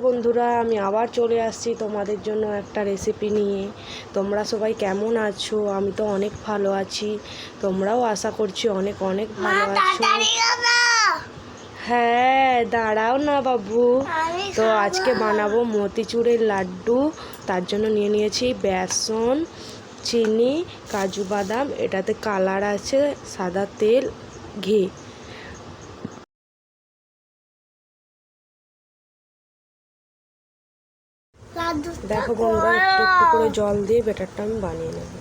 বন্ধুরা, আমি আবার চলে আসছি তোমাদের জন্য একটা রেসিপি নিয়ে। তোমরা সবাই কেমন আছো? আমি তো অনেক ভালো আছি, তোমরাও আশা করছি অনেক অনেক ভালো আছো। হ্যাঁ, দাঁড়াও না বাবু। তো আজকে বানাবো মতিচুরের লাড্ডু। তার জন্য নিয়ে নিয়েছি বেসন, চিনি, কাজু বাদাম, এটাতে কালার আছে, সাদা তেল, ঘি। দেখো বন্ধুরা, একটু একটু করে জল দিয়ে ব্যাটারটা আমি বানিয়ে নেব।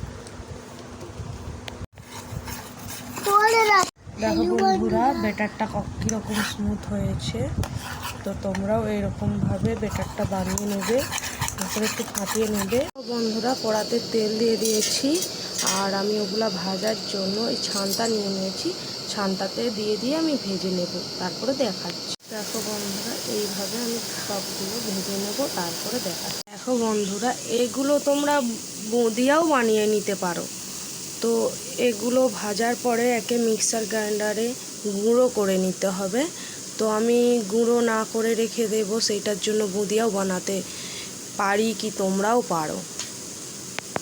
দেখো বন্ধুরা, ব্যাটারটা কীরকম স্মুথ হয়েছে। তো তোমরাও এরকমভাবে ব্যাটারটা বানিয়ে নেবে, তারপরে একটু ফাটিয়ে নেবে। বন্ধুরা, কড়াতে তেল দিয়ে দিয়েছি, আর আমি ওগুলা ভাজার জন্য এই ছানটা নিয়ে নিয়েছি। ছানটাতে দিয়ে আমি ভেজে নেব, তারপরে দেখাচ্ছি। দেখো বন্ধুরা, এইভাবে আমি সবগুলো ভেজে নেব, তারপরে দেখাচ্ছি। দেখো বন্ধুরা, এগুলো তোমরা বুঁদিয়াও বানিয়ে নিতে পারো। তো এগুলো ভাজার পরে একে মিক্সার গ্রাইন্ডারে গুঁড়ো করে নিতে হবে। তো আমি গুঁড়ো না করে রেখে দেবো, সেইটার জন্য বুঁদিয়াও বানাতে পারি, কি তোমরাও পারো।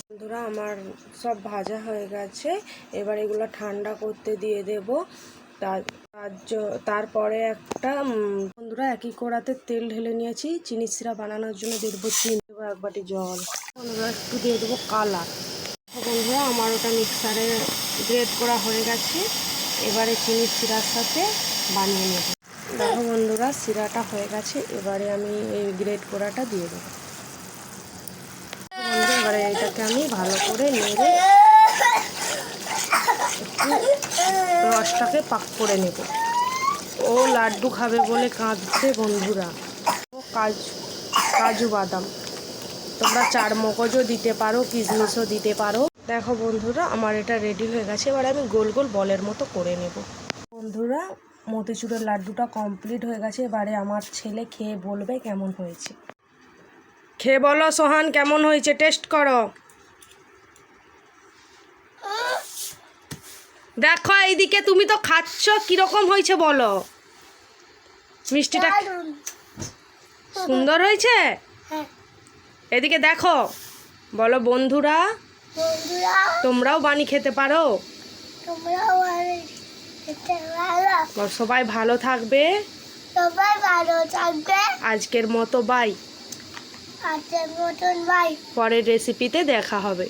বন্ধুরা, আমার সব ভাজা হয়ে গেছে, এবার এগুলো ঠান্ডা করতে দিয়ে দেব। তারপরে একটা বন্ধুরা, একই কড়াতে তেল ঢেলে নিয়েছি। চিনি সিরা বানানোর জন্য দিয়ে দেবো চিনি, দেবো 1 বাটি জল। বন্ধুরা, একটু দিয়ে দেবো কালার। বন্ধুরা, আমার ওটা মিক্সারে গ্রেট করা হয়ে গেছে, এবারে চিনি সিরার সাথে বানিয়ে নেব। দেখো বন্ধুরা, সিরাটা হয়ে গেছে, এবারে আমি এই গ্রেট করাটা দিয়ে দেবো। এবারে এটাকে আমি ভালো করে নেড়ে একটু রসটাকে পাক করে নেব। ও লাড্ডু খাবে বলে কাঁদছে বন্ধুরা। ও কাজু বাদাম, তোমরা চার মগজও দিতে পারো, কিশমিশও দিতে পারো। দেখো বন্ধুরা, আমার এটা রেডি হয়ে গেছে, এবার আমি গোল গোল বলের মতো করে নেব। বন্ধুরা, মতিচুরের লাড্ডুটা কমপ্লিট হয়ে গেছে, এবারে আমার ছেলে খেয়ে বলবে কেমন হয়েছে। খেয়ে বলো সোহান, কেমন হয়েছে, টেস্ট করো। দেখো এইদিকে, তুমি তো খাচ্ছ, কিরকম হয়েছে বলো। মিষ্টিটা সুন্দর হয়েছে। এদিকে দেখো, বলো বন্ধুরা, তোমরাও বানিয়ে খেতে পারো। সবাই ভালো থাকবে। আজকের মতো বাই। পরের রেসিপিতে দেখা হবে।